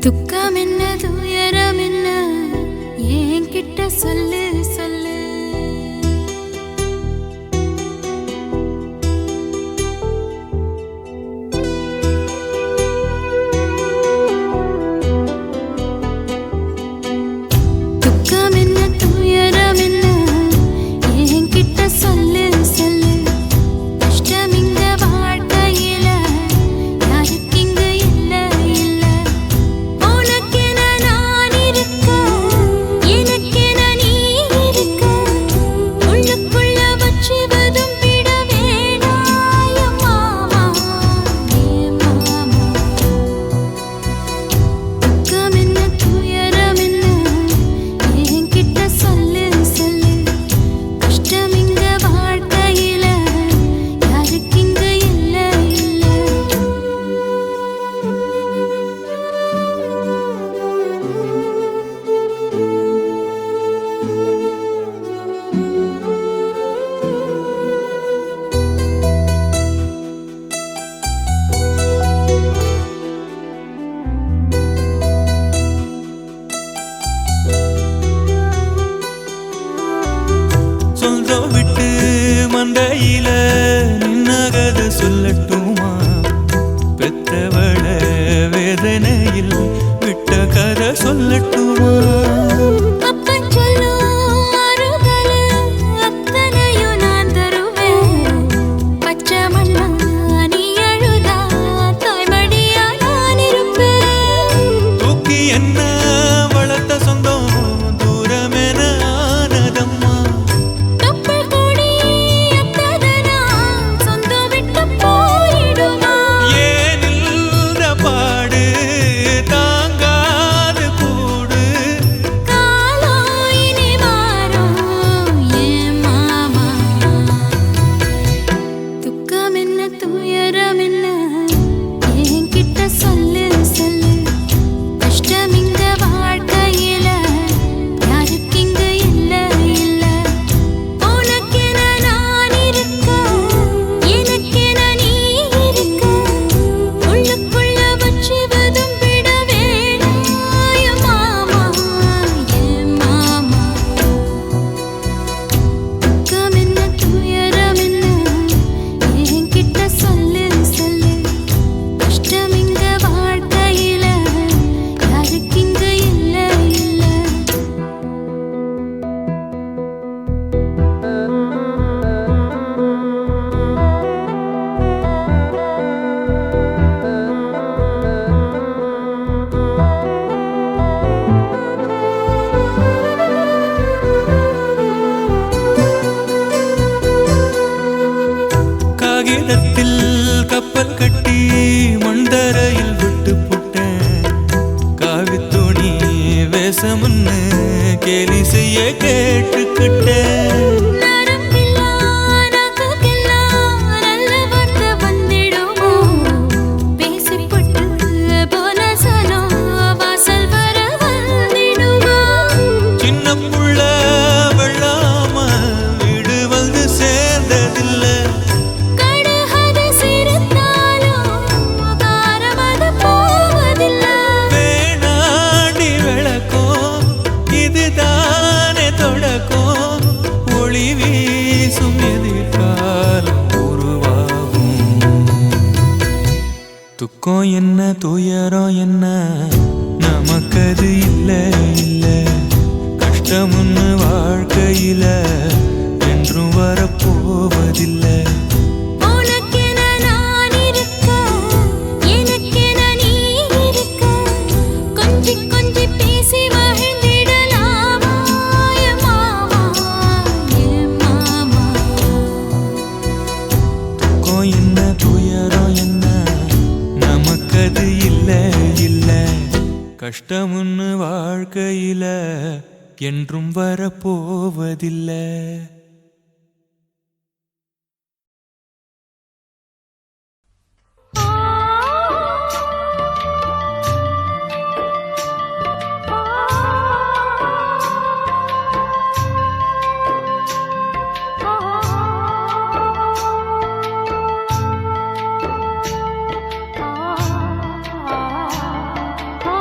துக்கம் என்ன துயரம் என்ன என்கிட்ட சொல்லு சொல்லு. துக்கம் என்ன துயரம் என்ன என்கிட்ட சொல்லு சொல்லு. கஷ்டம் இங்க வாழ்க்கையில யாருக்கு இங்க இல்ல இல்ல. உனக்கென நான் இருக்க எனக்கென நீ இருக்க. உள்ளுக்குள்ள வச்சுவதும் விட வேணாய மாமா ஏ மாமா. துக்கம் என்ன துயரம் என்ன என்கிட்ட சொல்லு சொல்லு. கஷ்டம் இங்க வாழ்க்கையில யாருக்கு இங்க இல்ல இல்ல. சொந்தம் விட்டு மந்தையில நின்னகத சொல்லட்டுமா? பெத்தவள வேதனையில் விட்ட கதை சொல்லட்டுமா? அப்பன் சொல்லும் ஆறுதலு அத்தனையும் நான் தருவேன். பச்சை மண்ணா நீ அழுதா தாய்மடியா நான் இருப்பேன். தூக்கி என்ன வளர்த்த சொந்தம் தூரமென ஆனதம்மா. கப்பல் கூடி எத்ததனா சொந்தம் விட்டு போயிடுமா? ஏனில்ற பாடு தாங்காது கூடு. காலம் இனி மாறும் ஏன் மாமா. துக்கம் என்ன துயரம் என்ன என்கிட்ட சொல்லு சொல்லு. கஷ்டம் இங்க வாழ்க்கையில யாருக்கு இங்க இல்ல இல்ல. உனக்கென நான் இருக்க எனக்கென நீ இருக்க. உள்ளுக்குள்ள வச்சுவதும் விட வேணாய மாமா ஏன் மாமா. துக்கம் என்ன துயரம் என்ன என்கிட்ட சொல்லு சொல்லு. கஷ்டம் இங்க வாழ்க்கையில யாருக்கு இங்க இல்ல இல்ல. காகிதத்தில் கப்பல் கட்டி மண்டரையில் விட்டு புட்டேன். காவித்துணி வேஷமுன்னு கேலி செய்ய கேட்டுக்கிட்டேன். நரம்பில்லா நாக்குக்கெல்லாம் நல்ல வார்த்தை வந்திடுமோ? பேசிப்பட்டு போன சனம் வாசல் வர வந்திடுமோ? சின்ன புள்ள வெள்ளாம வீடு வந்து சேர்ந்ததில்ல. கடுகது சிரித்தாலும் காரமது போவதில்லை. வேணாண்டி விளக்கம் இதுதானே தொடக்கம். ஒளி வீசும் எதிர்காலம் உருவாகும். துக்கம் என்ன துயரம் என்ன நமக்கது இல்ல இல்ல. கஷ்டம்னு வாழ்க்கையில என்றும் வரப்போவதில்லை. உனக்கென நான் இருக்க எனக்கென நீ இருக்க. கொஞ்சி கொஞ்சி பேசி மகிழ்ந்திடலாமா என் மாமா என் மாமா. துக்கம் என்ன துயரம் என்ன நமக்கது இல்ல இல்ல. கஷ்டம்னு வாழ்க்கையில என்றும் வரப்போவதில்லை. ஆ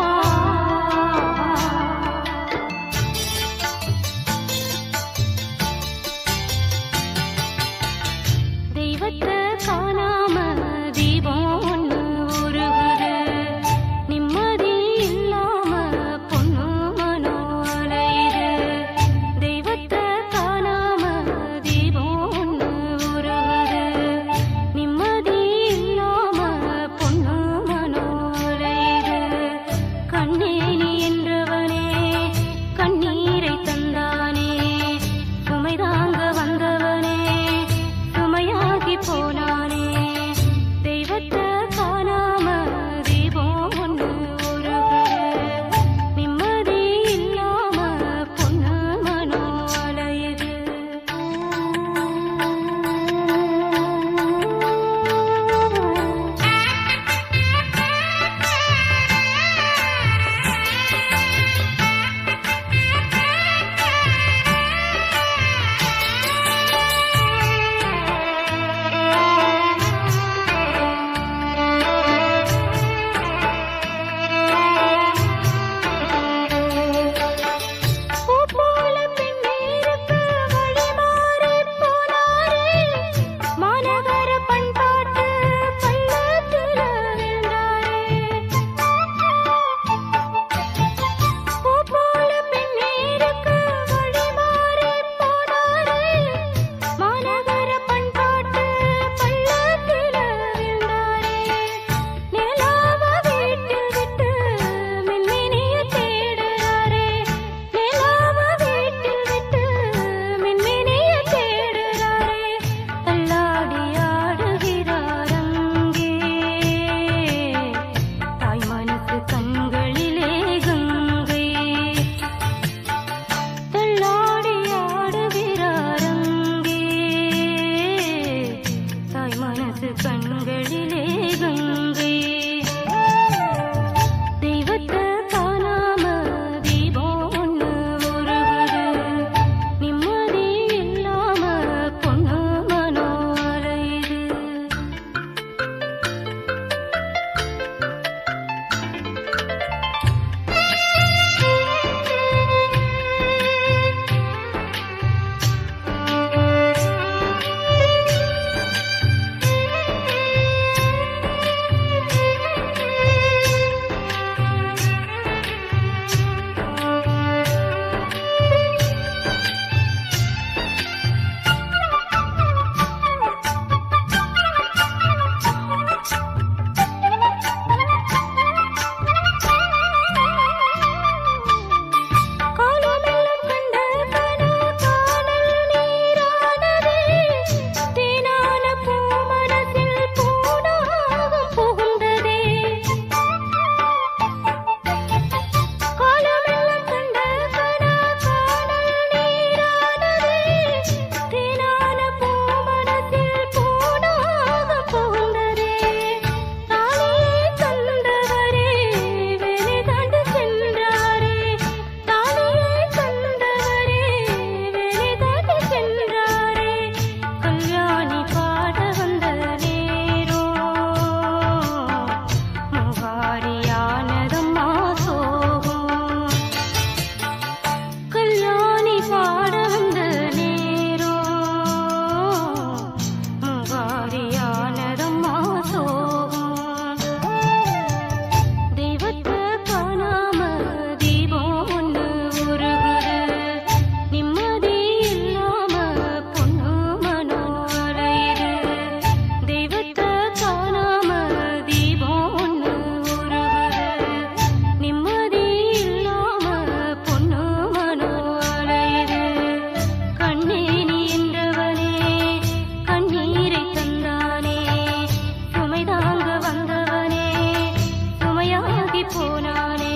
போனானே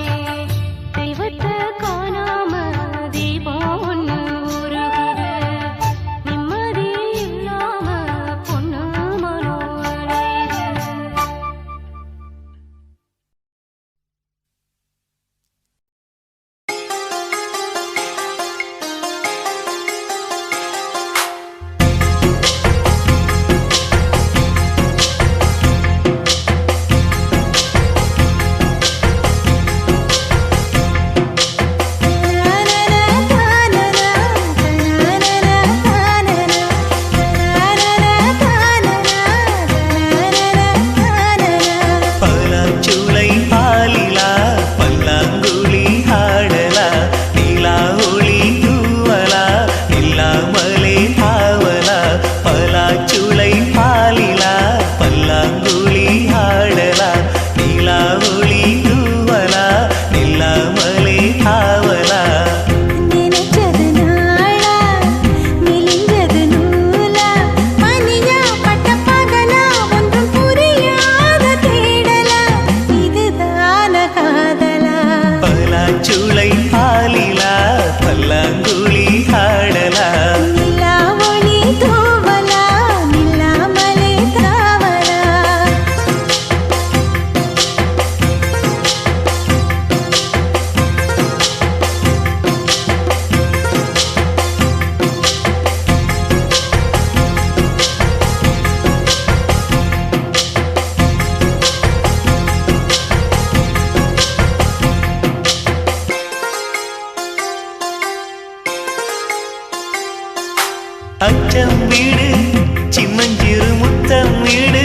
தெய்வத்தை காணாம தீபம் ஒண்ணு உருகுது நிம்மதி இல்லாம பொண்ணு மனோ அலையுது பலாச்சுளை பாலிலா பல்லாங்குழி ஆடலா நிலா ஒளி தூவலா இல்லாமலே ஆவலா பலாச்சுளை பாலிலா பல்லாங்குழி ஆடலா நிலா ஒளி தூவலா இல்லாமலே ஆவலா நினைச்சது நாளா மெலிஞ்சது நூலா மணியா பட்ட பகலா ஒன்றும் புரியாத தேடலா இதுதான காதலா பலாச்சுளை பாலிலா பல்லாங்குழி ஆடலா நிலா ஒளி தூவலா நில்லாமலே தாவலா அச்சம் வீடு சின்னஞ்சிறு முத்தம் வீடு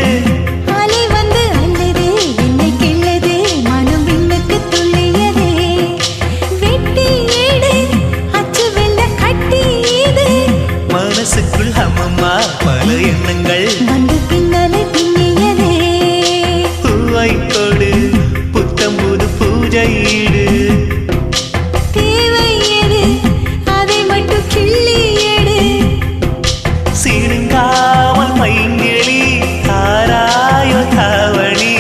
அலை வந்து அல்லது என்னை கிள்ளது மனம் விண்ணுக்கு துள்ளியதே வெட்டி ஏடு அச்சு வெள்ள கட்டி இது மனசுக்குள் அம்மம்மா பல எண்ணங்கள் வந்து பின்னலை பின்னியதே பூவை கொடு புத்தம் புது பூஜை ஈடு தேவை எது அதை மட்டும் கிள்ளி எடு சிறுங்காமல் பைங்கிளி தாராயோ தாவணி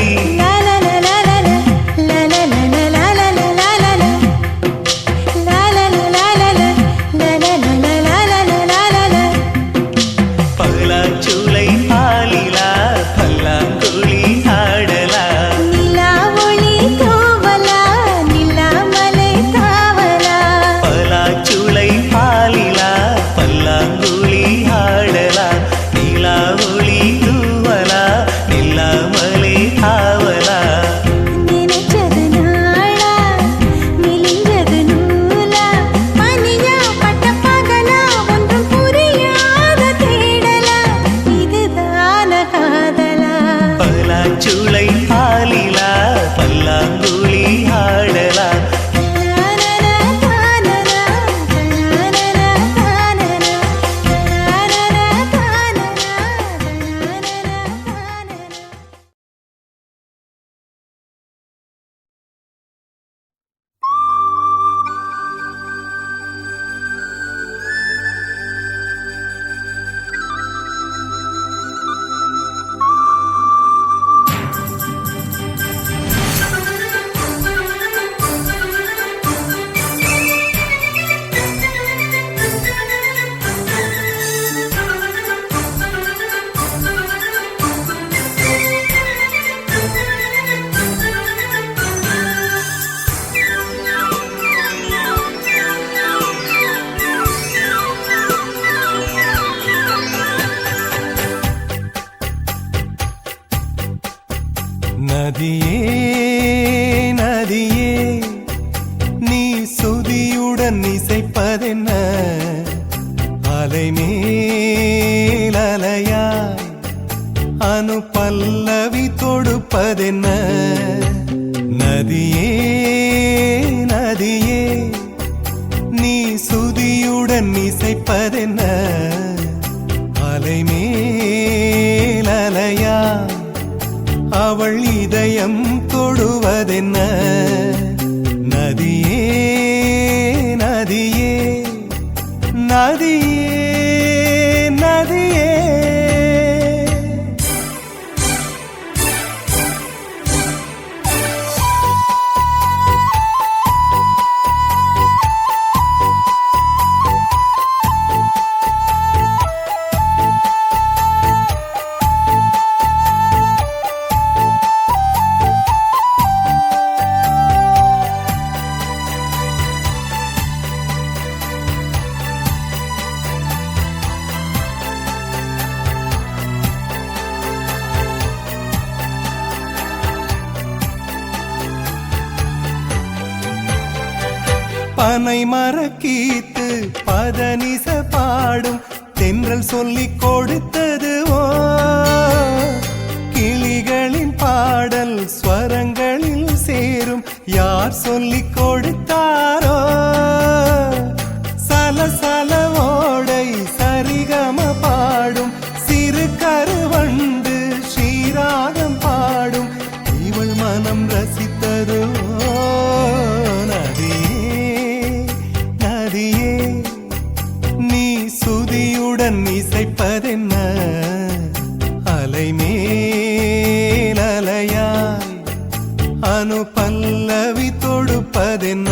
பலாச்சுளை பாலிலா பல்லாங்குழி ஆடலா நிலா ஒளி தூவலா நில்லாமலே தாவலா பலாச்சுளை பாலிலா பல்லாங்குழி ஆடலா நிலா ஒளி தூவலா நில்லாமலே ஆவலா நினைச்சது நாளா மெலிஞ்சது நூலா மணியா பட்ட பகலா ஒன்றும் புரியாத தேடலா இதுதான காதலா பலாச்சுளை பாலிலா பல்லாங்குழி ஆடலா நதியே நதியே நீ சுதியுடன் இசைப்பதென்ன அலை மேல் அலையாய் அனு பல்லவி தொடுப்பதென்ன நதியே நதியே நீ சுதியுடன் இசைப்பதென்ன அலை மேல் அலையாய் அவள் இதயம் தொடுவதென்ன நதியே நதியே நதியே நதியே பனை மரக்கீத்து பதனிச பாடும் தென்றல் சொல்லிக் கொடுத்ததுவோ கிளிகளின் பாடல் ஸ்வரங்களில் சேரும் யார் சொல்லிக் கொடுத்தாரோ சலசல ஓடை சரிகம பாடும் சிறு கருவண்டு ஸ்ரீராகம் பாடும் இவள் மனம் ரசித்ததோ நதியே நீ சுதியுடன் இசைப்பதென்ன அலை மேல் அலையாய் அனு பல்லவி தொடுப்பதென்ன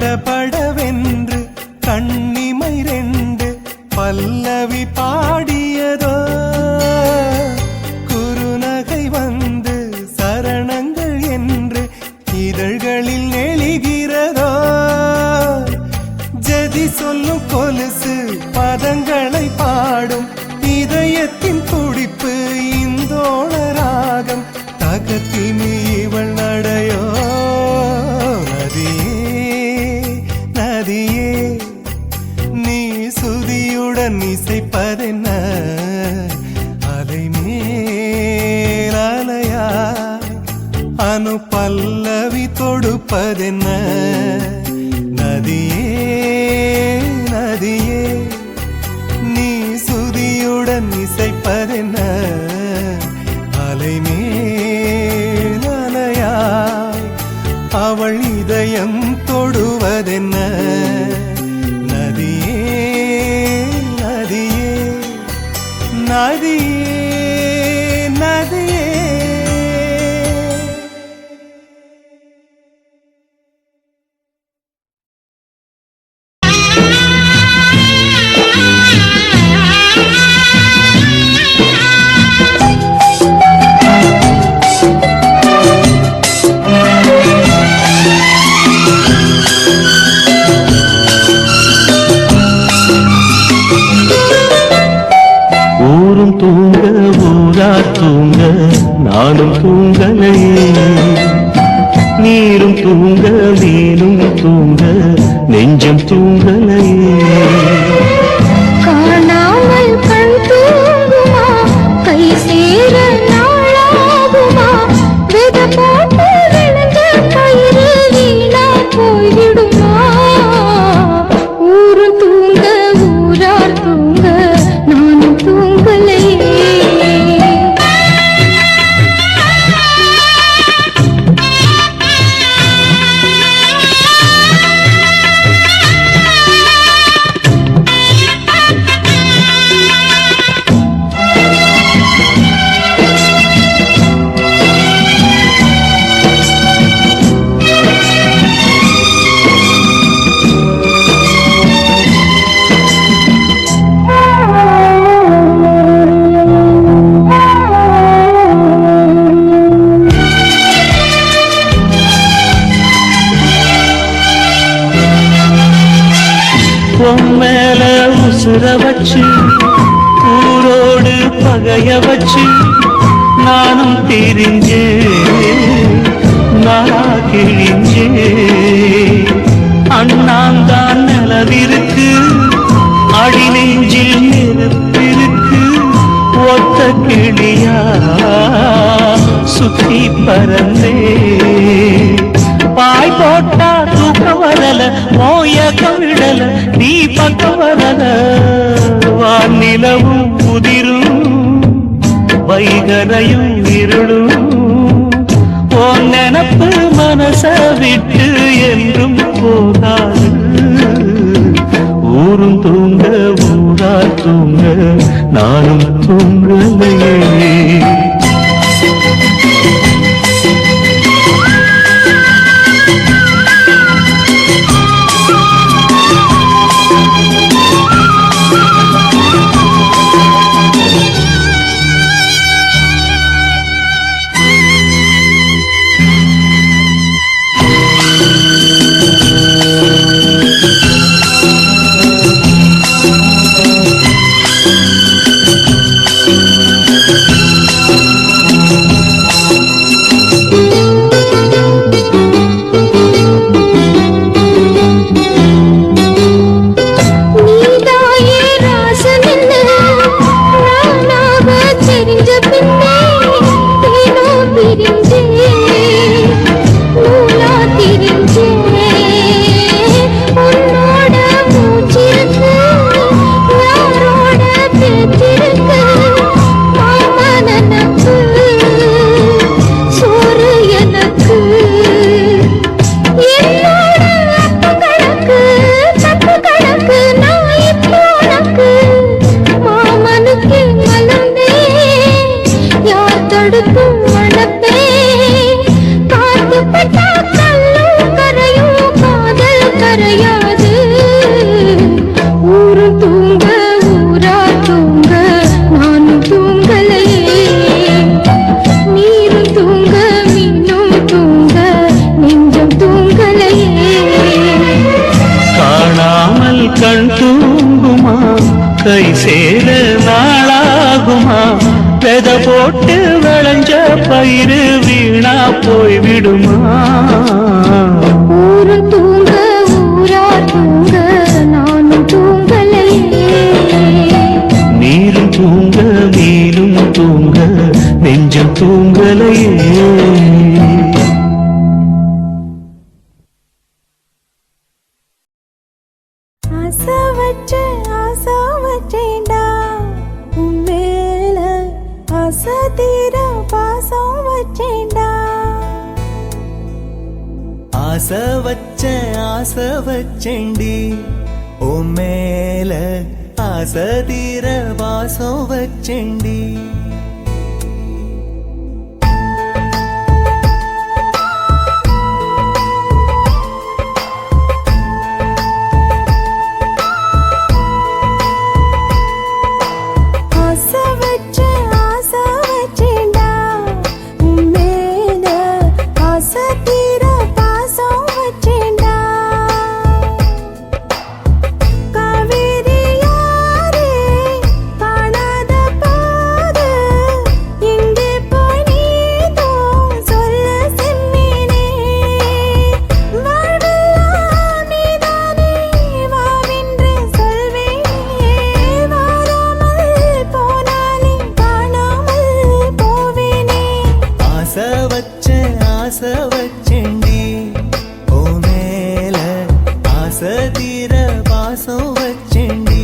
படபடவென்று கண்ணிமை ரெண்டு பல்லவி பாடியதோ குறுநகை வந்து சரணங்கள் என்று இதழ்களில் நெளிகிறதோ ஜதி சொல்லும் கொலுசு பதங்களை பாடும் இதயத்தின் துடிப்பு இந்தோள ராகம் தகத்தினி இவள் நடையோ நதியே நீ சுதியுடன் இசைப்பதென்ன அலை மேல் அலையாய் அனு பல்லவி தொடுப்பதென்ன நதியே நீ சுதியுடன் இசைப்பதென்ன அலை மேல் அலையாய் அவள் இதயம் தொடுவதென்ன நதியே தூங்க ஊரா தூங்க நானும் தூங்கலையே நீரும் தூங்க நீனும் தூங்க நெஞ்சம் தூங்கலையே காணாமல் கண் தூங்குமா கை சேர நாளாகுமா வித போட்டு விழுந்த கயிறு வீணா போய்விடுமா ஊரு தூங்க ஊரார் தூங்க நானும் தூங்கலையே மேல உசுர வச்சு ஊரோடு பகைய வச்சு நானும் தெரிஞ்சே நாளா கிழிஞ்சே அண்ணாந்தான் நிலவிருக்கு அடி நெஞ்சில் நெருப்பிருக்கு ஒத்த கிளியா சுத்தி பறந்தே பாய் போட்டா தூக்கம் வரல மோயக்கம் விடல நீ பக்கம் வரல வானிலவும் புதிரும் வைகரையும் இருளும் உன் நினப்பு மனச விட்டு என்றும் போகாது தூங்க ஊரார் தூங்க நானும் தூங்கலையே. நீதாயே ராசனென்னு நானாக தெரிஞ்ச பின்னே தேனோ பிரிஞ்சே நூலா திரிஞ்சே உன்னோட மூச்சிருக்கு யாரோட பேச்சிருக்கு மாமனனுக்கு சோறு எனக்கு என்னோட அப்பு கணக்கு தப்பு கணக்கு நான் இப்போ உனக்கு மாமனுக்கு மலர்ந்தே யார் தடுக்கும் மணப்பே காத்து பட்டா கல்லும் கரையும் காதல் கரையாது ஊரும் தூங்க ஊரா தூங்க நானும் தூங்கலையே நீரும் தூங்க மீனும் தூங்க நெஞ்சம் தூங்கலையே காணாமல் கண் தூங்குமா கை சேர நாளாகுமா வெத போட்டு விளைஞ்ச பயிறு வீணா போய் விடுமா. ஊரும் தூங்க ஊரா தூங்க நானும் தூங்கலையே நீரும் தூங்க மீனும் தூங்க நெஞ்சம் தூங்கலையே. ஆசை வச்சேன்டா உன் மேல ஆசை தீர பாசம் வச்சேன்டா. ஆசை வச்சேண்டி உன் மேல ஆசை தீர வாசம் வச்சேண்டி. ஆசை வச்சேன்டா உன் மேல ஆசை தீர பாசம் வச்சேன்டா. காவேரி யாரே காணாத போது எங்கே போய் நீதோ சொல்ல செம்மீனே. வாழ்வெல்லாம் நீதானே வாவென்று சொல்வேனே. வாராமல் போனாலே காணாமல் போவேனே. ஆசை வச்சேண்டி உன் மேல ஆசை தீர வாசம் வச்சேண்டி.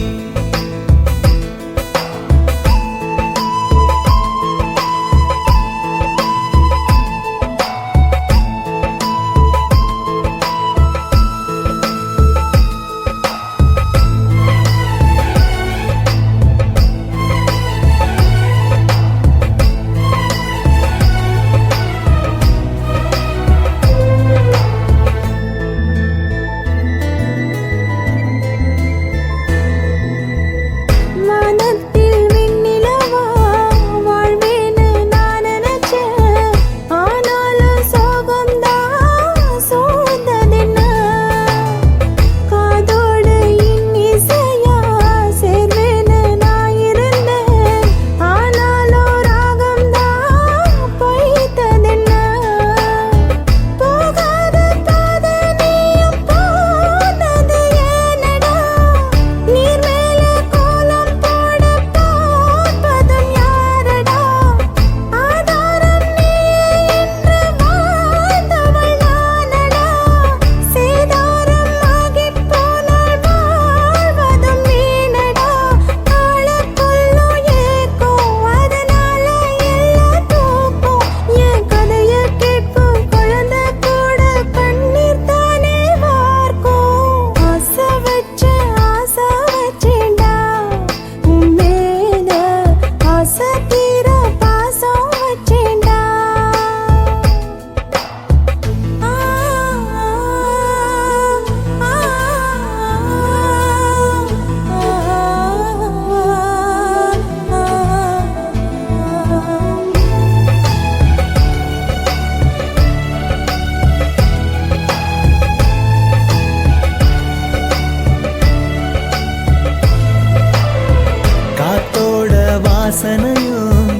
வாசனையும்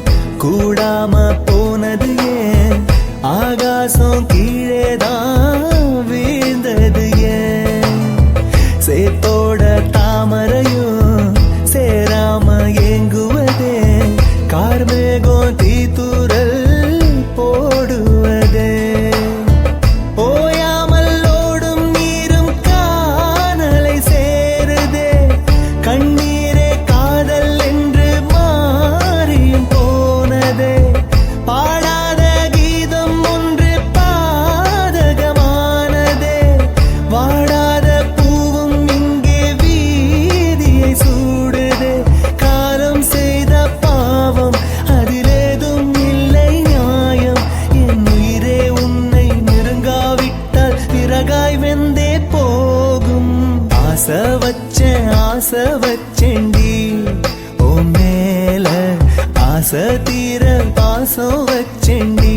கூடாம போனது ஏன் ஆகாசம் கீழேதான் வீழ்ந்தது ஏன் சேத்தோட தாமரையும் சேராம ஏங்குவதே கார்மேகம் தீத்துரல் போடுவதே ஓயாமல் ஓடும் நீரும் காணலை சேருதே கண்ணீரே காதல் என்று மாறியும் போனதே பாடாத கீதம் ஒன்று பாதகமானதே வாடாத பூவும் இங்கே வீதியை சூடுதே காலம் செய்த பாவம் அதிலேதும் இல்லை நியாயம் என் உயிரே உன்னை நெருங்காவிட்டால் பிறகாய் வெந்தே போகும் ஆசை வச்சேன்டி ஓ மேல ஆசை தீர பாசம் வச்சேன்டி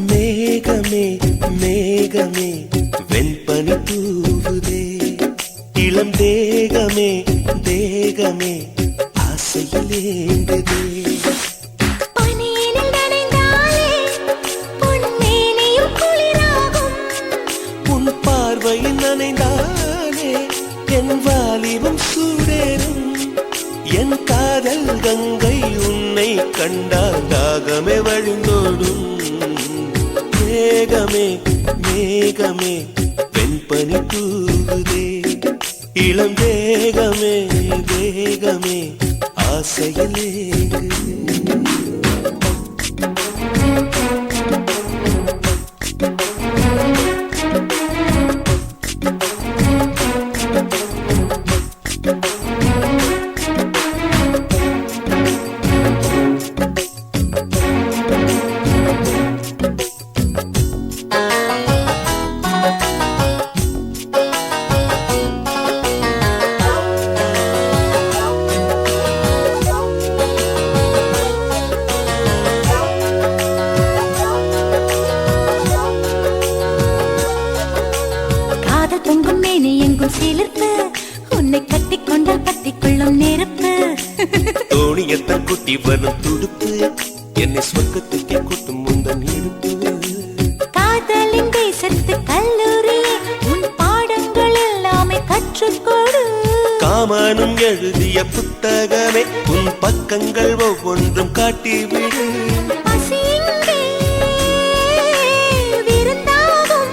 மேகமே மேகமே வெண்பனி தூவுதே இளம் தேகமே தேகமே ஆசையில் ஏங்குதே பனியினில் நனைந்தாலே பொன்மேனியும் குளிராகும் உன் பார்வையில் நனைந்தானே என் வாலிபம் சூடேறும் என் காதல் கங்கை உன்னை கண்டால் தாகமே வழிந்தோடும் மேகமே மேகமே வெண்பனி தூவுதே இளம் தேகமே தேகமே ஆசையில் ஏங்குதே காதல் தொங்கும் மேனி எங்கும் சிலிர்ப்பு உன்னை கட்டிக்கொண்டால் பத்திக்கொள்ளும் நெருப்பு தோணியத்தான் குட்டி வரும் துடுப்பு என்னை சொர்க்கத்துக்கு கூட்டும் முந்தன் இடுப்பு காதலின் தேசத்து கல்லூரியே உன் பாடங்கள் எல்லாமே கற்றுக்கொடு காமனும் எழுதிய புத்தகமே உன் பக்கங்கள் ஒவ்வொன்றும் காட்டிவிடு பசி இங்கே விருந்தாகும்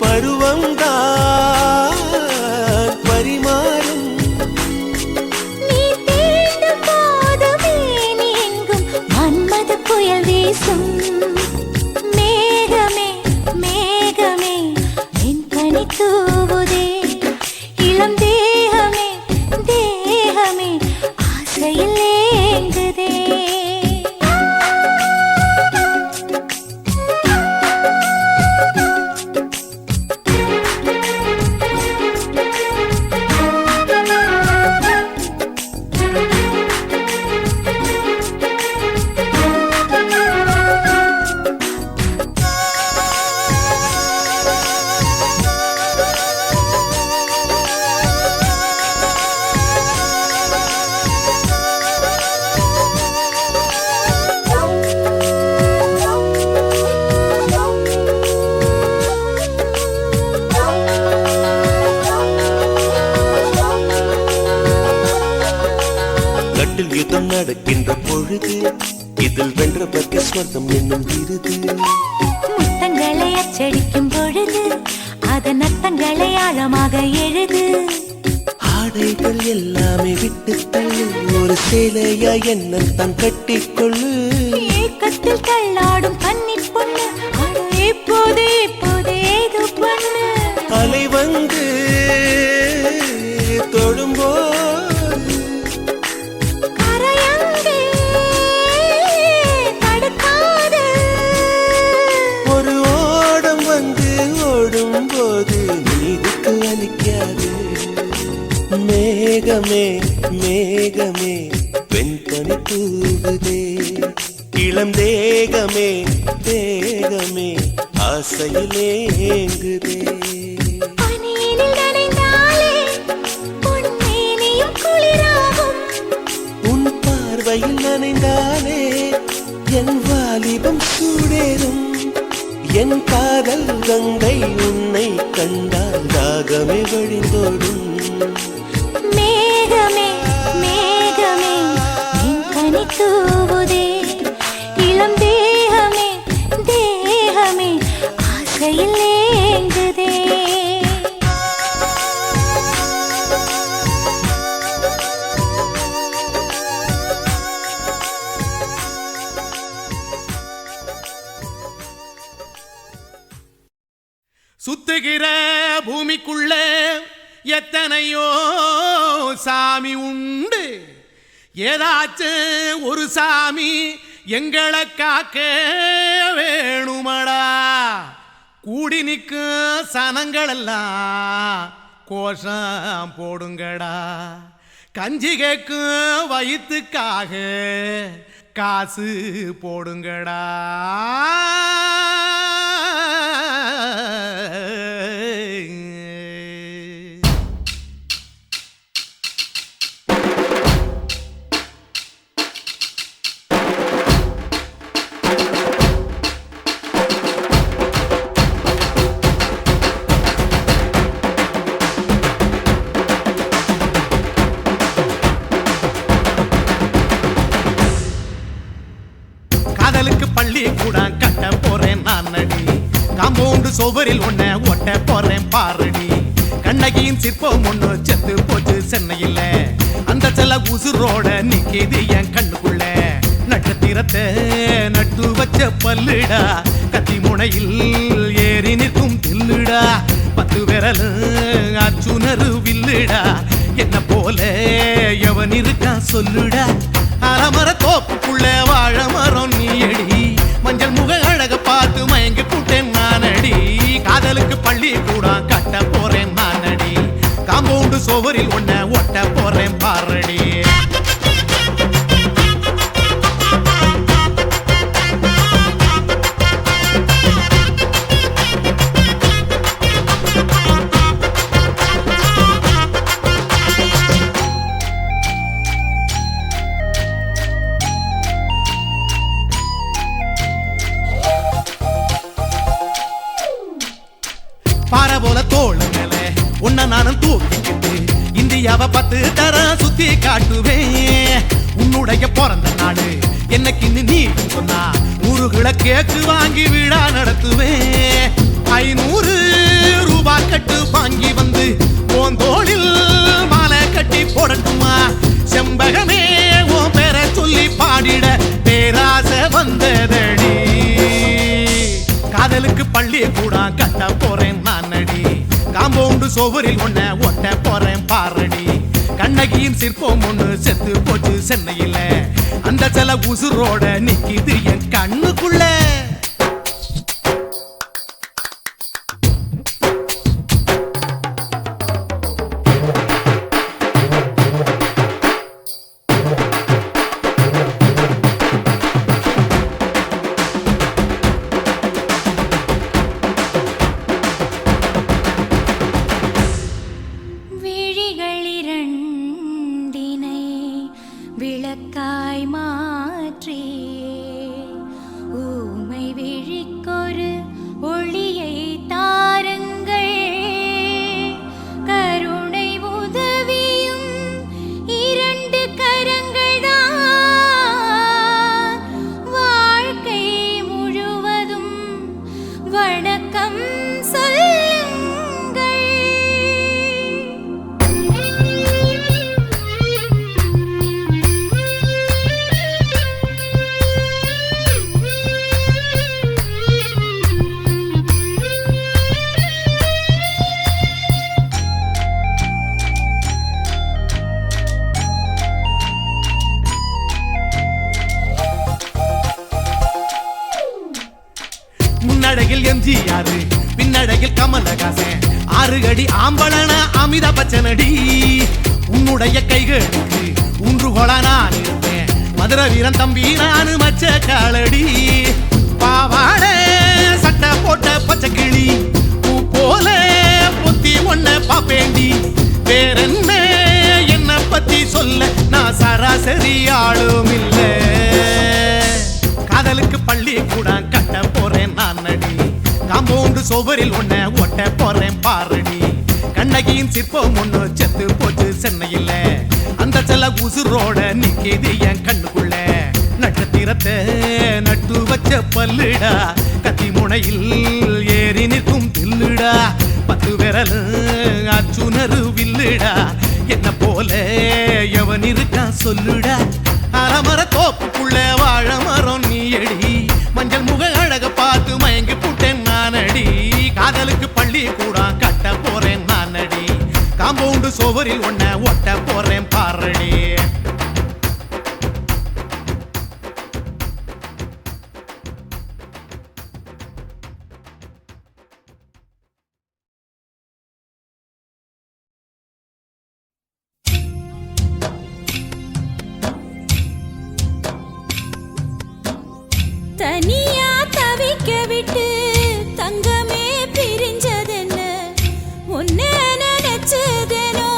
பருவம்தான் பரிமாறும் நீ தீண்டும் போதுமே நீ எங்கும் மன்மத புயல் வீசும் மேகமே மேகமே என் பனி தூவுதே இளம் தேகமே தேகமே ஆசையில் ஏங்குதே கட்டில் யுத்தம் நடக்கின்ற பொழுது இதில் வென்ற பற்றி சொந்தம் என்னும் விருது. முத்தங்களை அச்சடிக்கும் பொழுது அதன் அர்த்தங்களை ஆழமாக எழுது. ஆடைகள் எல்லாமே விட்டு தள்ளு, ஒரு சேலையா என்ன தான் கட்டிக்கொள்ளு. ஏக்கத்தில் தள்ளாடும் கன்னி பொண்ணு, இப்போது இப்போது ஏதோ பண்ணு. அலை வந்து தொடும்போது கரையங்கே தடுக்காது. ஒரு ஓடம் வந்து ஓடும் போது நீதிக்கு அளிக்காது. மேகமே மேகமே வெண்பனி தூவுதே, இளம் தேகமே தேகமே ஆசையிலே ஏங்குதே. பனியினில் நனைந்தாலே பொன்மேனியும் குளிராகும். உன் பார்வையில் நனைந்தாலே என் வாலிபம் சூடேறும். என் காதல் கங்கை உன்னை கண்டால் தாகமே வழிந்தோடும். மேகமே மேகமே என் கனி தூவுதே, இளம் தேகமே தேகமே ஆசையில் ஏங்குதே. சுத்துகிற பூமிக்குள்ள எத்தனையோ சாமி உண்டு. ஏதாச்சும் ஒரு சாமி எங்களை காக்க வேணுமடா. கூடி நிற்கும் சனங்களெல்லாம் கோஷம் போடுங்கடா. கஞ்சி கேட்கும் வயிற்றுக்காக காசு போடுங்கடா. காதலுக்கு பள்ளி கூட கட்ட போறேன் நான் அடி. காம்பவுண்டு சோவரில் ஒன்ன ஒட்ட போறேன் பாரடி. கண்ணகியின் சிற்பம் ஒண்ணு செத்து போச்சு சென்னையில். அந்த செல்ல உசுரோட நிக்கிது என் கண்ணுக்குள்ள. நட்சத்திரத்தை நட்டு வச்ச பல்லுடா, கத்தி முனையில் ஏறி நிற்கும் தில்லுடா. 10 விரல் அச்சுணரு வில்லுடா. என்ன போல எவன் இருக்கா சொல்லுடா. அலமர தோப்புக்குள்ள வாழ மரம் நீயடி. மஞ்சள் முக அழக பார்த்து மயங்கி கூட்டேன் நானடி. காதலுக்கு பள்ளி கூட கட்ட போறேன் நானடி. காம்பவுண்டு சோவரில் ஒன்ன ஒட்ட போறேன் பாரடி. பாறை போல தோளு மேல உன்ன நானும் தூக்கிக்கிட்டு இந்தியாவை 10 தரம் சுத்தி காட்டுவேன். உன்னுடைய பிறந்த நாடு என்னைக்கு நீ சொன்னா 100 கிலோ கேக்கு வாங்கி விழா நடத்துவேன். 500 ரூபாய் கட்டு வாங்கி வந்து போந்தோளில் மாலை கட்டி போடட்டுமா. செம்பகமே உன் பேரை சொல்லி பாடிட பேராசை வந்ததடி. காதலுக்கு பள்ளி கூட கட்ட போறேன் நானடி. காம்பவுண்டு சோவரில் ஒன்ன ஒட்ட போறேன் பாரடி. கண்ணகியின் சிற்பம் ஒண்ணு செத்து போச்சு சென்னையில். அந்த சில உசுரோட நிக்கிது என் கண்ணுக்குள்ள. விளக்காய் மாற்றி ஊமை விழிக்கொரு ஒளியை தாருங்கள். கருணை உதவியும் 2 கரங்கள்தான் யாரு பின்னடையில் கமலஹாசன் 6 அடி ஆம்பளன அமிதா பச்சனடி உன்னுடைய கைகளுக்கு ஊன்றுகோலா நான் இருப்பேன் மதுரை வீரன் தம்பி நானு மச்ச காலடி பாவாடை சட்டை போட்ட பச்சை கிளி பூ போல பொத்தி ஒன்ன பாப்பேண்டி வேறென்ன என்ன பத்தி சொல்ல நான் சராசரி ஆளும் இல்ல காதலுக்கு பள்ளி கூட கட்ட போறேன் நான் நடி காம்பவுண்டு சுவரில் ஒன்ன ஒட்ட போறேன் பாரடி கண்ணகியின் சிற்பம் ஒண்ணு செத்து போச்சு சென்னையில அந்த செல்ல உசுரோட நிக்கிது என் கண்ணுக்குள்ள நட்சத்திரத்தை நட்டு வச்ச பல்லுடா கத்தி முனையில் ஏறி நிற்கும் தில்லுடா 10 விரல் அச்சுணரு வில்லுடா என்ன போல எவன் இருக்கான் சொல்லுடா அலமர தோப்புக்குள்ள வாழ மரம் நீ அடி மஞ்சள் முக அழக பார்த்து மயங்கி புட்டேன் நானடி காதலுக்கு பள்ளி கூட கட்ட போறேன் நானடி காம்பவுண்டு சுவரில் ஒன்ன ஒட்ட போறேன் பாரடி தனியா தவிக்க விட்டு தங்கமே பிரிஞ்சதென்ன உன்னை நினைச்சதேனோ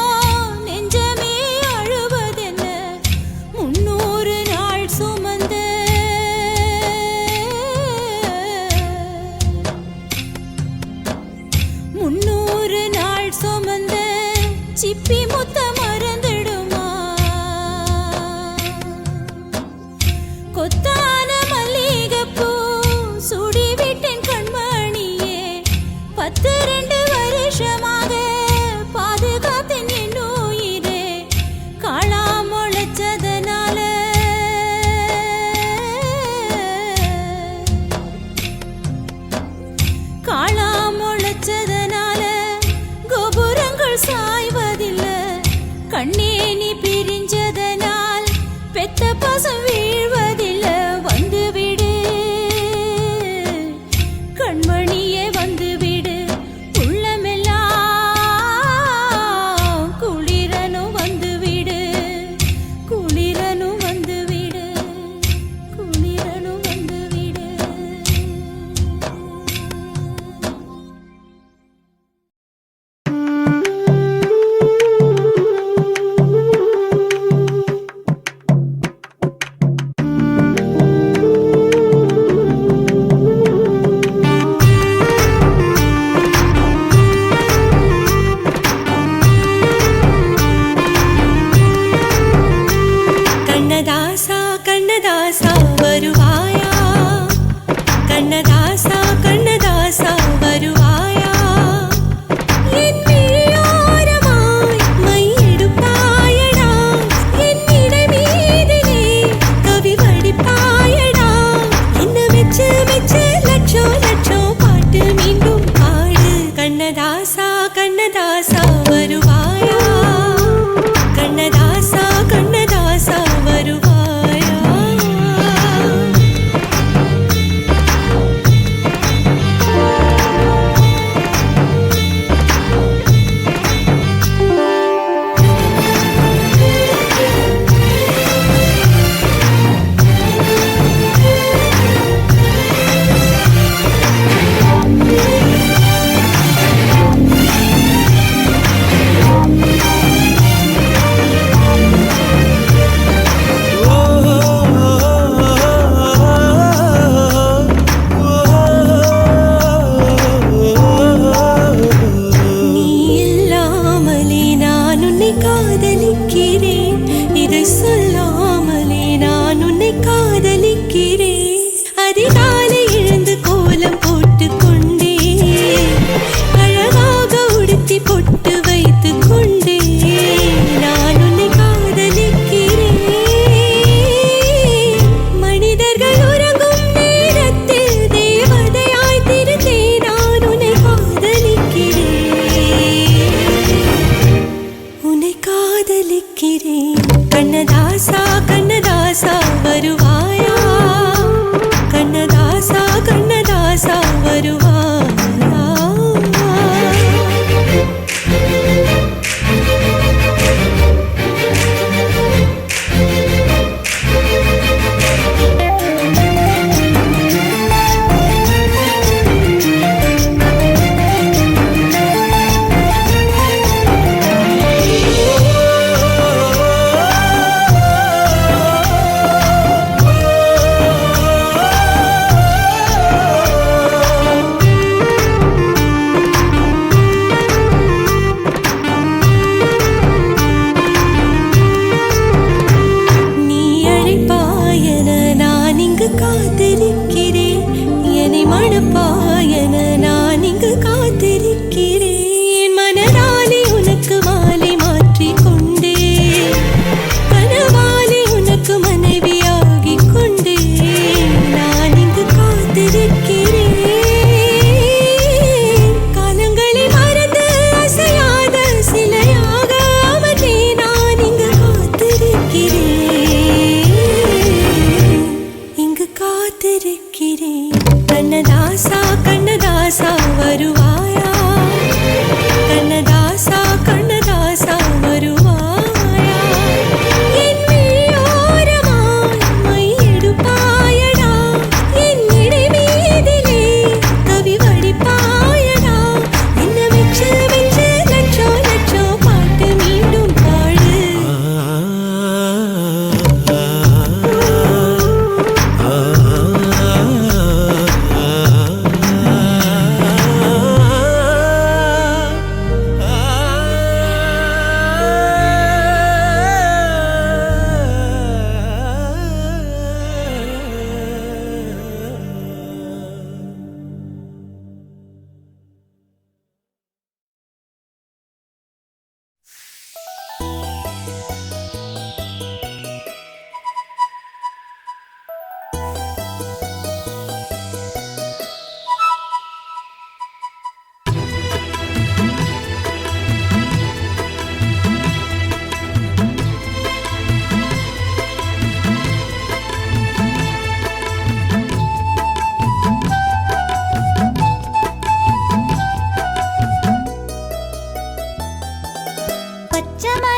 நெஞ்சமே அழுவதென்ன 300 நாள் சுமந்த 300 நாள் சுமந்த சிப்பி முத்த மறந்துடுமா கொத்தான மல்லிகைப்பூ சுடி விட்டேன் கண்மணியே 12 வருஷமாக பாதுகாத்தேன் என் உயிரே காளா முளைச்சதனால காளா முளைச்சதனால கோபுரங்கள் சாய்வதில்லை கண்ணே நீ பிரிஞ்சதனால் பெத்த பாசம் வீழ்வதில்லை வந்து விடு கண்மணியே வந்து விடு உள்ளமெல்லாம் குளிரனும் வந்து விடு குளிரனும் வந்து விடு குளிரனும் வந்து விடு கண்ணதாசா கண்ணதாசா வருவாயா கண்ணதாசா கண்ணதாசா வருவாயா என் விழியோரமாய் மை எடுப்பாயடா என் இடை மீதிலே கவி வடிப்பாயடா என்ன மெச்சு மெச்சு லட்சம் லட்சம் பாட்டு மீண்டும் பாடு கண்ணதாசா கண்ணதாசா வருவாயா கண்ணதாசா கண்ணதாசா வருவாயா நீ இல்லாமலே நான் உன்னை காதலிக்கிறேன் இதை சொல்லாமலே நான் உன்னை காதலிக்கிறேன் அதிகாலை எழுந்து கோலம் போட்டுக் கொண்டே அழகாக உடுத்தி பொட்டு வைத்துக் கொண்டே நான் உன்னை காதலிக்கிறேன் மனிதர்கள் உறங்கும் நேரத்தில் தேவதையாய் திருந்தே நான் உன்னை காதலிக்கிறேன் கண்ணதாசா கண்ணதாசா வருவாயா கண்ணதாசா கண்ணதாசா வருவாயா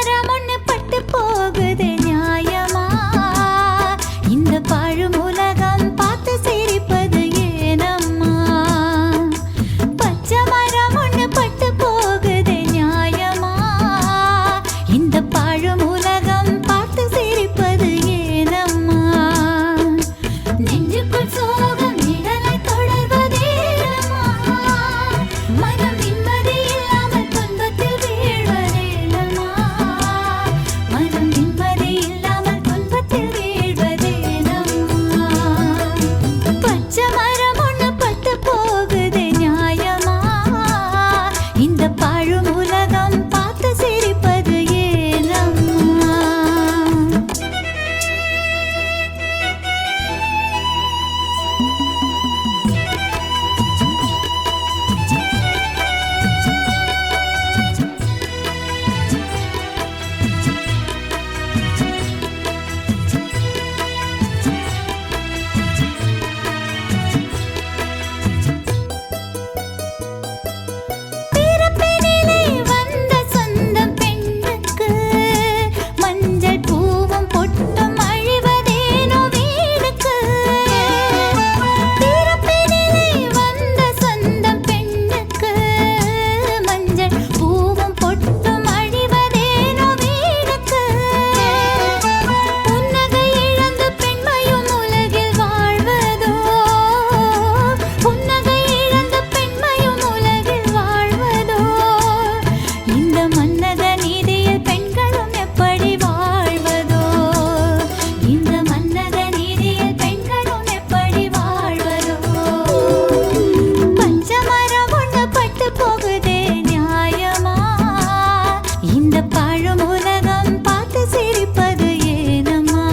மரம் ஒண்ணு பட்டு போகுது நியாயமா இந்த பாழும் உலகம் பார்த்து சிரிப்பது ஏனம்மா பச்சை மரம் ஒண்ணு பட்டு போகுது நியாயமா இந்த பாழும் உலகம் பார்த்து சிரிப்பது ஏனம்மா நெஞ்சுக்குள் சோகம் நிழலை தொடர்வதேனம்மா மனம் நிம்மதி இல்லாமல் துன்பத்தில் வீழ்வதேனம்மா மனம் நிம்மதி இல்லாமல் துன்பத்தில் வீழ்வதேனம்மா பச்சை மரம் ஒண்ணு பட்டு போகுது நியாயமா இந்த பாழும் உலகம் பார்த்து சிரிப்பது ஏனம்மா பிறப்பினிலே வந்த சொந்தம் பெண்ணுக்கு மஞ்சள் பூவும் பொட்டும் அழிவதேனோ வீடுக்கு பிறப்பினிலே வந்த சொந்தம் பெண்ணுக்கு மஞ்சள் பூவும் பொட்டும் அழிவதேனோ வீடுக்கு புன்னகை இழந்து பெண்மையும் உலகில் வாழ்வதோ புன்னகை இழந்த பெண்மையும் உலகில் வாழ்வதோ இந்த மன்னக நீதியில் பெண்களும் எப்படி வாழ்வதோ இந்த மன்னக நீதியில் பெண்களும் எப்படி வாழ்வதோ பச்சை மரம் ஒண்ணு பட்டு போகுதே நியாயமா இந்த பாழும் உலகம் பார்த்து சிரிப்பது ஏனம்மா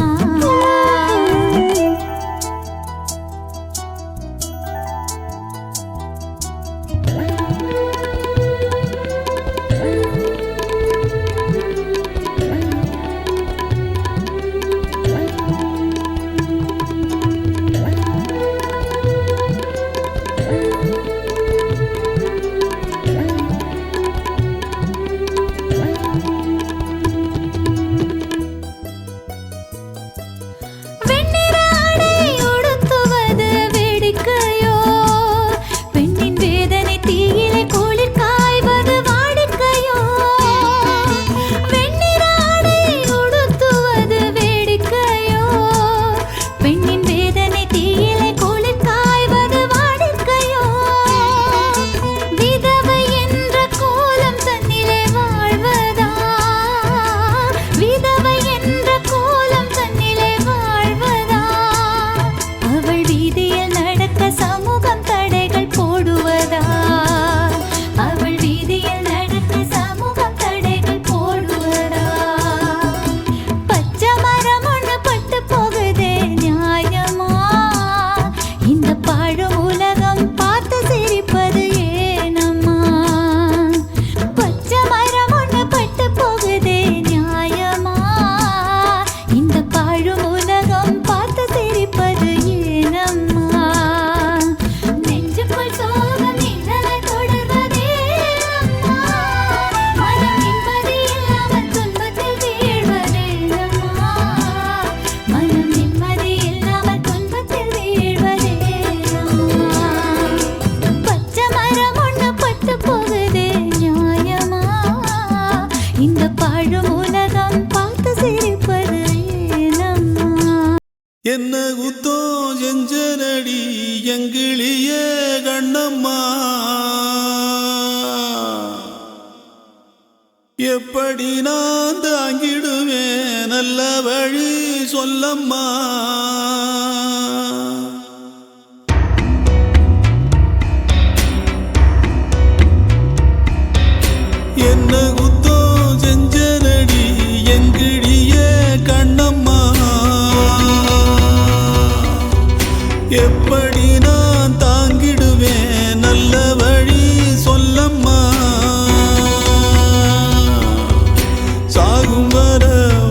வெண்ணிற ஆடை உடுத்துவது வேடிக்கையோ பெண்ணின் வேதனை தீயிலே குளிர் காய்வது வாடிக்கையோ வெண்ணிற ஆடை உடுத்துவது வேடிக்கையோ பெண்ணின் வேதனை தீயிலே குளிர் காய்வது வாடிக்கையோ விதவை என்ற கோலம் தன்னிலே வாழ்வதா விதவை என்ற கோலம் தன்னிலே வாழ்வதா அவள் வீதியில் நடக்க சமூகம் தடைகள் போடுவதா அவள் வீதியில் நடக்க சமூகம் தடைகள் போடுவதா பச்சை மரம் ஒண்ணு பட்டு போகுதே நியாயமா இந்த பாழும் உலகம் பார்த்து சிரிப்பது ஏனம்மா பச்சை மரம் ஒண்ணு பட்டு போகுதே நியாயமா இந்த பாழும் உலகம் பார்த்து சிரிப்பது ஏனம்மா நெஞ்சுக்குள் சோகம் நிழலை தொடர்வதேனம்மா மனம் நிம்மதி இல்லாமல் துன்பத்தில் வீழ்வதேனம்மா மனம் நிம்மதி இல்லாமல் துன்பத்தில் வீழ்வதேனம்மா பச்சை மரம் ஒண்ணு பட்டு போகுதே நியாயமா இந்த பாழும் உலகம் பார்த்து சிரிப்பது ஏனம்மா என்ன குத்தோ செஞ்சனடி எங்கிளிய கண்ணம்மா எப்படி நான் தாங்கிடுவேன் நல்ல வழி சொல்லம்மா என்ன குத்தோ செஞ்சனடி எங்கிளிய கண்ணம்மா எப்படி நான் தாங்கிடுவேன் நல்ல வழி சொல்லம்மா சாகும் வர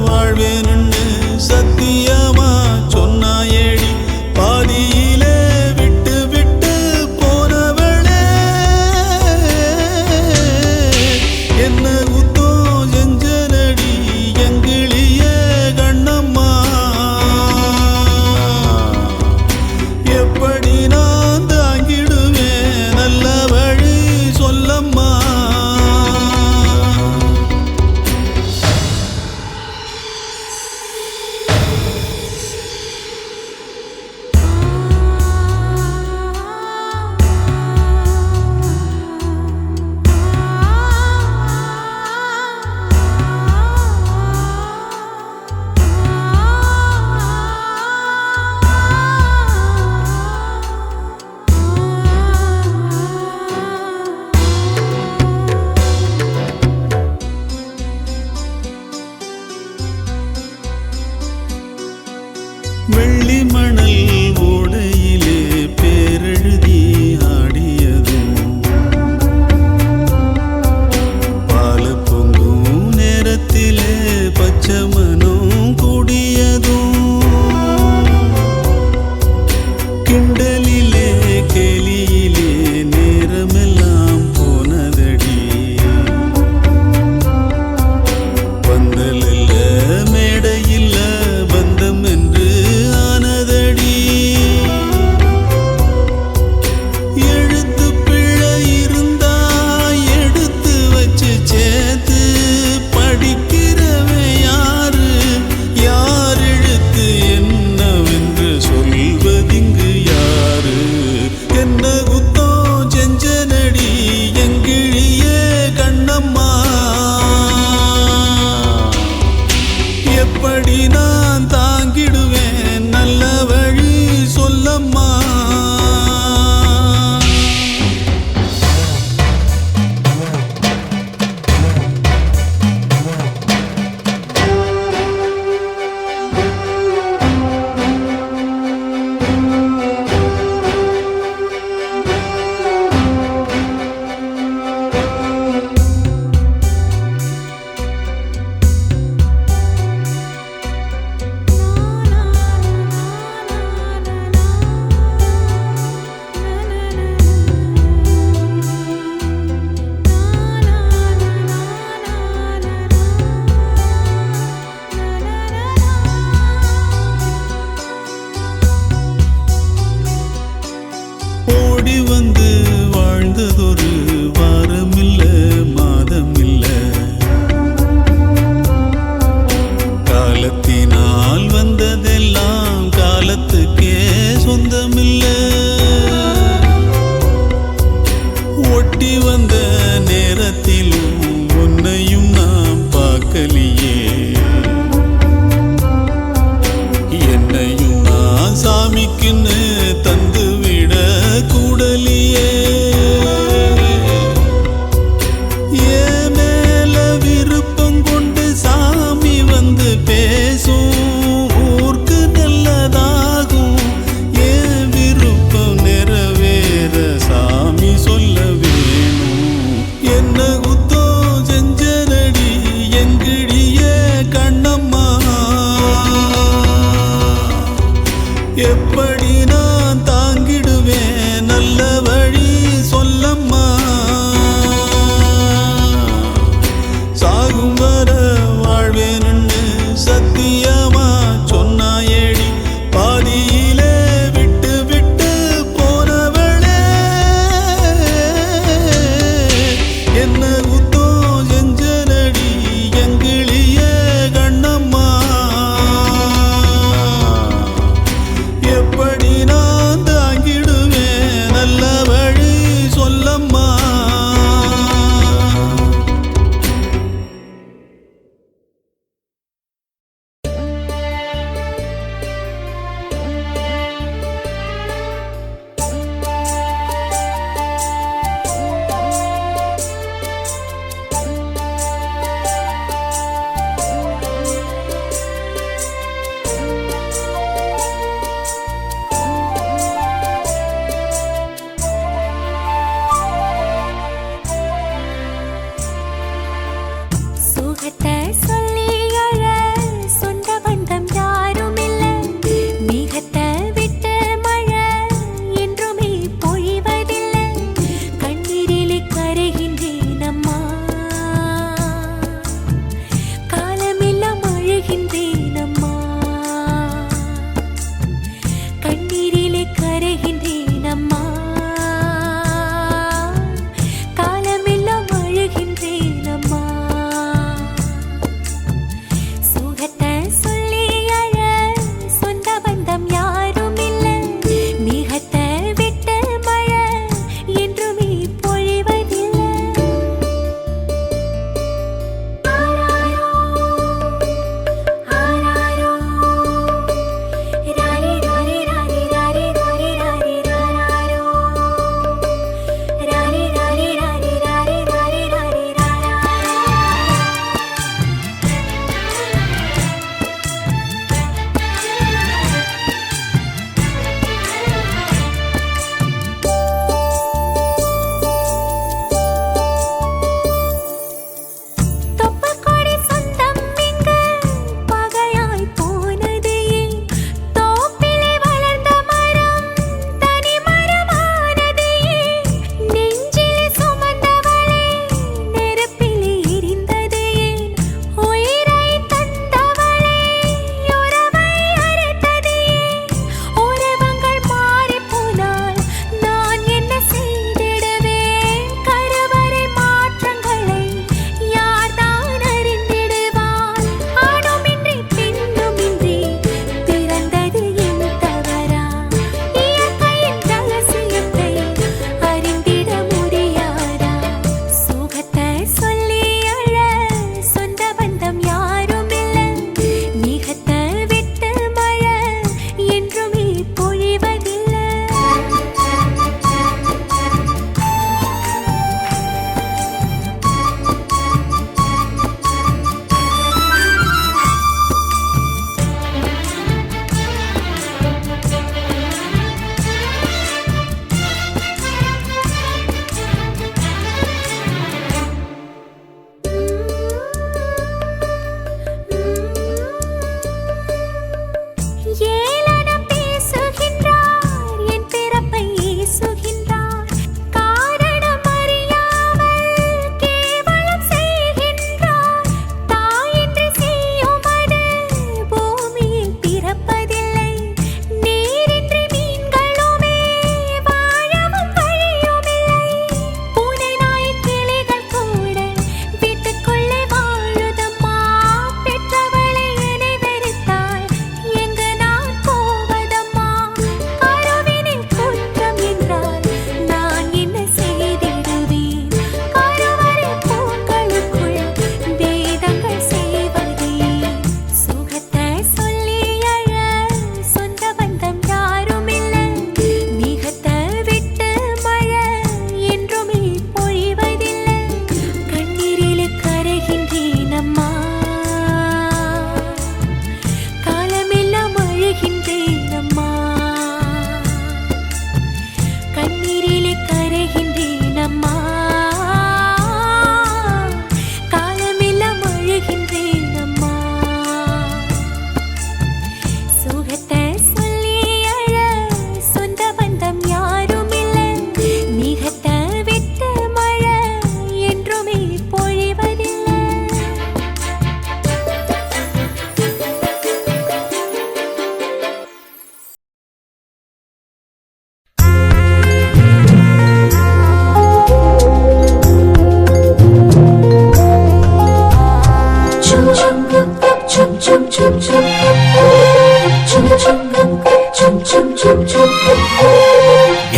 வாழ்வேன்னு சத்தியமா சொன்னாயேடி பாதியிலே விட்டு விட்டு போனவளே என்ன குத்தோ செஞ்சனடி வெள்ளி மணல் ஓடையிலே பேரெழுதி ஆடியதும் பால பொங்கும் நேரத்திலே பச்சை மனம் கூடியதும் கிண்டலிலே கேலியிலே நேரமெல்லாம் போனதடி பந்தலில்ல மேடையில்ல பந்தம் என்று ஆனதடி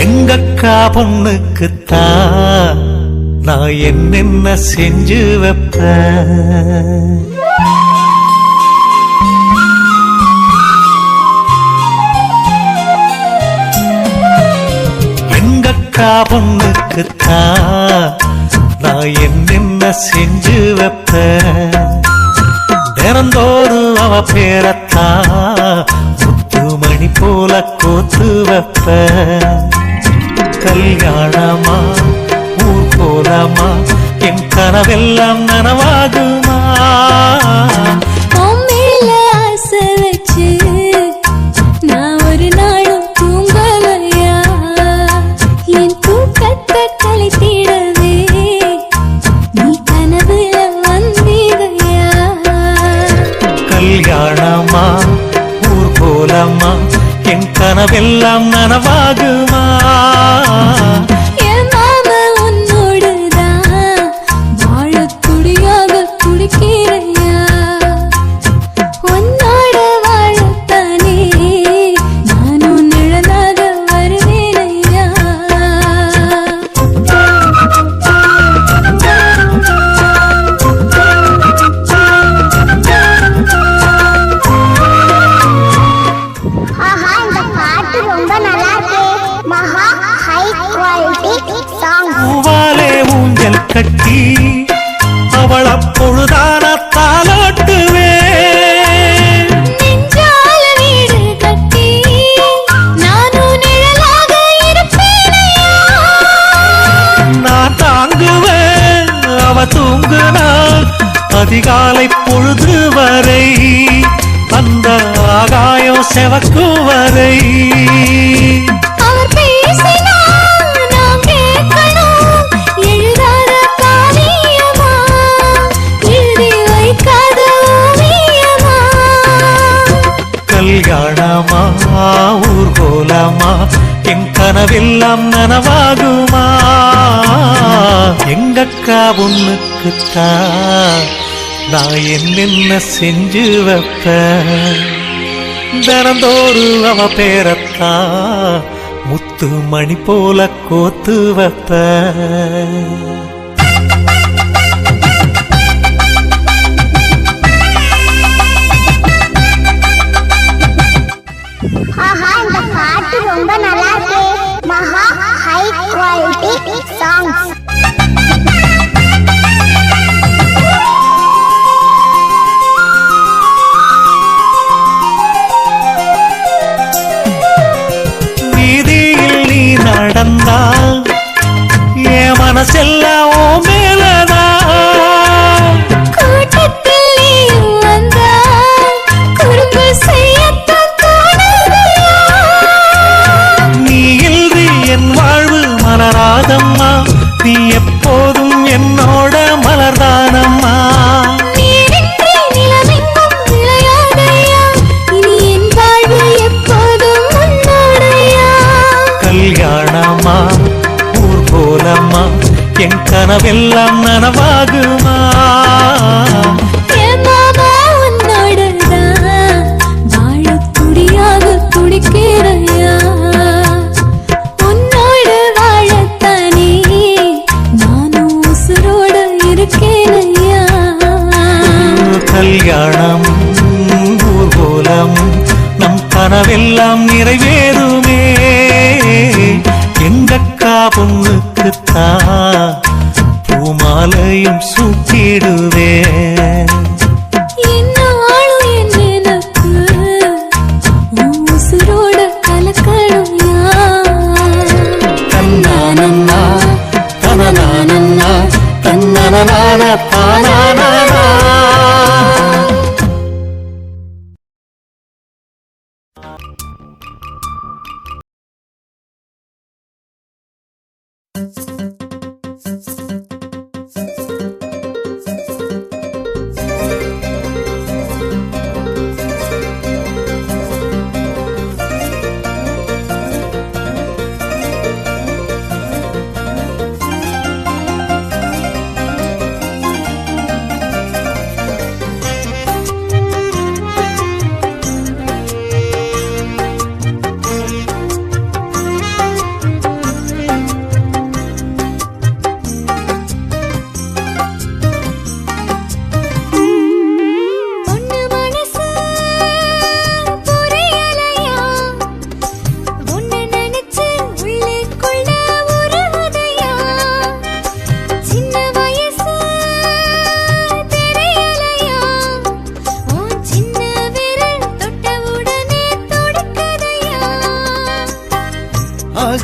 எங்கக்கா பொண்ணுக்குத்தான் நான் என்னென்ன செஞ்சு வைப்பேன். எங்கக்கா பொண்ணுக்குத்தான் நான் என்னென்ன செஞ்சு வைப்பேன். தினந்தோறும் அவ பேரத்தான் முத்துமணி போல கோத்து வைப்பேன். கல்யாணமா ஊர் போலாமா என் கனவெல்லாம் நனவாகுமா? மேல ஆசை வச்சு நான் ஒரு நாளும் தூங்கலையா? என் தூக்கத்தை கலைத்திடவே நீ கனவுல வந்தீரையா? கல்யாணமா ஊர் போலாமா என் கனவெல்லாம் நனவாகுமா? என் மாமா உன்னோடுதான் வாழத் துடியாக துடிக்கிறையா? உன்னோட வாழத்தானே நானும் நிழலாக வருவேனையா? ஆஹா இந்த பாட்டு ரொம்ப நல்லா இருக்கு. மகா ஹை குவாலிட்டி சாங். பூவாலே ஊஞ்சல் கட்டி அவள் அப்பொழுதான தாலாட்டுவேன். நெஞ்சால வீடு கட்டி நானும் நிழலாக இருப்பேனையா? நான் தாங்குவேன் அவ தூங்குனாள் அதிகாலை பொழுது வரை அந்த ஆகாயம் செவக்கும் வரை. அவர் பேசினால் நாம் கேட்கணும். எழுதாத காவியமா எழுதி வைக்காத ஓவியமா? கல்யாணமா ஊர் போலாமா என் கனவெல்லாம் நனவாகுமா? எங்கக்கா பொண்ணுக்குத்தான் நான் என்னென்ன செஞ்சு வைப்பேன். தினந்தோறும் அவ பேரத்தான் முத்து மணி போல கோத்து வைப்பேன். ஆஹா இந்த பாட்டு ரொம்ப நல்லா இருக்கு. மகா ஹை குவாலிட்டி சாங். வீதியில் நீ நடந்தா என் மனசெல்லாம் ஓ மேலதான். கூட்டத்தில் நீயும் வந்தால் குறும்பு செய்யத்தான் தோணுதையா? நீ இல்றி என் வாழ்வு மலராதம்மா நீ எப்போதும் என்னோட மலர்தானம்மா. நீரின்றி நிலமெங்கும் விளையாடையா? இனி என் வாழ்வு எப்போதும் உன்னோடையா? கல்யாணமா ஊர் போலம்மா என் கனவெல்லாம் நனவாகுமா? என் மாமா உன்னோடுதான் வாழத் துடியாக துடிக்கிறையா? உன்னோடு வாழத்தானே நானும் உசுரோட இருக்கேனையா? கல்யாணம் ஊர்வலம் நம் கனவெல்லாம் நிறைவேறுமே. எங்கக்கா பொண்ணுக்குத்தான் பூமாலையும் சூட்டிடுவேன். என்னாலும் என் எனக்கு உன் உசுரோட கலக்கணும்யா? தன்னானன்னா தனனானன்னா தன்னனனான தானானா.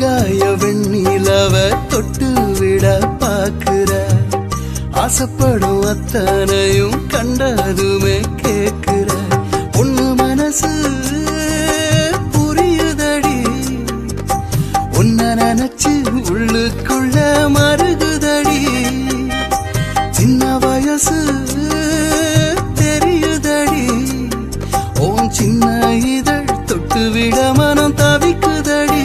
ஆகாய வெண்ணிலவ தொட்டு விட பாக்குற ஆசைப்படும் அத்தனையும் கண்டதுமே கேக்குற பொண்ணு மனசு புரியுதடி உன்ன நினைச்சு உள்ளுக்குள்ள மருகுதடி சின்ன வயசு தெரியுதடி ஓன் சின்ன இதழ் தொட்டு விட மனம் தவிக்குதடி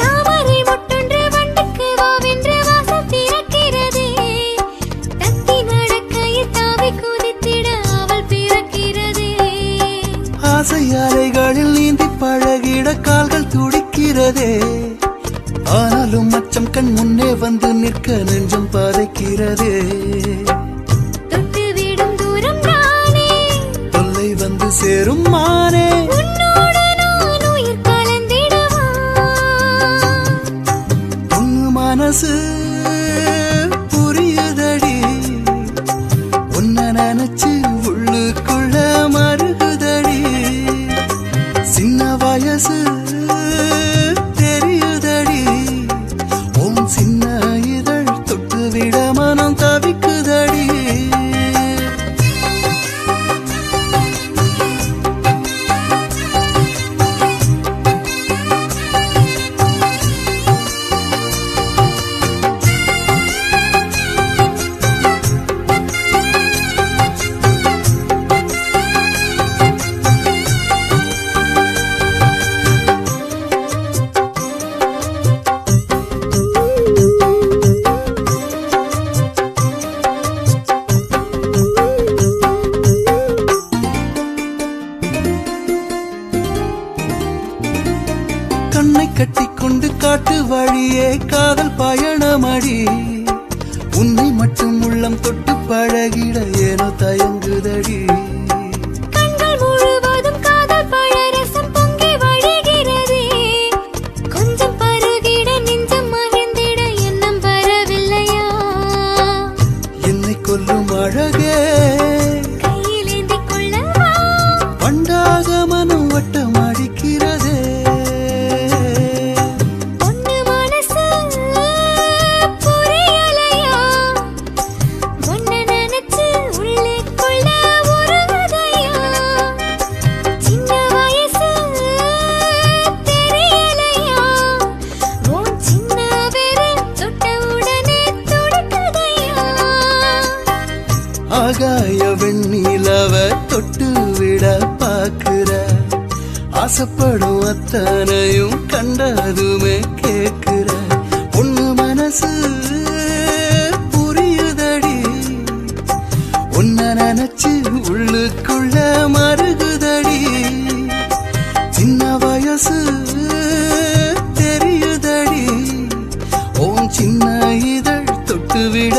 தாமரை மொட்டொன்று வண்டுக்கு வாவென்று வாசல் திறக்கிறதே தத்தி நடக்கையில் தாவி குதித்திட அவள் பிறக்கிறதே ஆசை அலைகளில் நீந்தி பழகிட கால்கள் துடிக்கிறதே ஆனாலும் மச்சம் கண் முன்னே வந்து நிற்க நெஞ்சம் பாதைக்கிறதே தொட்டு விடும் தூரம் தானே தொல்லை வந்து சேரும் மானே உன்னோடு நான் உயிர் கலந்திடவா பொண்ணு மனசு புரியுதடி உன்ன நினைச்சு உள்ளுக்குள்ள மருகுதடி சின்ன வயசு தெரியுதடி உன் சின்ன இதழ் தொட்டு விட மனம் தவிக்குதடி கண்ணை கட்டிக்கொண்டு காட்டு வழியே காதல் பயணமடி உன்னை மட்டும் உள்ளம் தொட்டு பழகிட ஏனோ தயங்குதடி கண்கள் முழுவதும் காதல் பழரசம் பொங்கி வழிகிறதே கொஞ்சம் பருகிட நெஞ்சம் மகிழ்ந்திட எண்ணம் வரவில்லையா என்னை கொல்லும் அழகே கையில் ஏந்திக் கொள்ளவா பண்டாக மனம் வட்டம் அடிக்கிறதே பொண்ணு மனசு புரியலையா உன்னை நினைச்சு உள்ளுக்குள்ள உருகுதையா சின்ன வயசு தெரியலையா உன் சின்ன விரல் தொட்ட உடனே துடிக்குதையா ஆகாய வெண்ணிலவ தொட்டு விட பாக்குற ஆசைப்படும் அத்தனையும் கண்டதுமே கேக்குற பொண்ணு மனசு புரியுதடி உன்ன நினைச்சு உள்ளுக்குள்ள மருகுதடி சின்ன வயசு தெரியுதடி உன் சின்ன இதழ் தொட்டு விட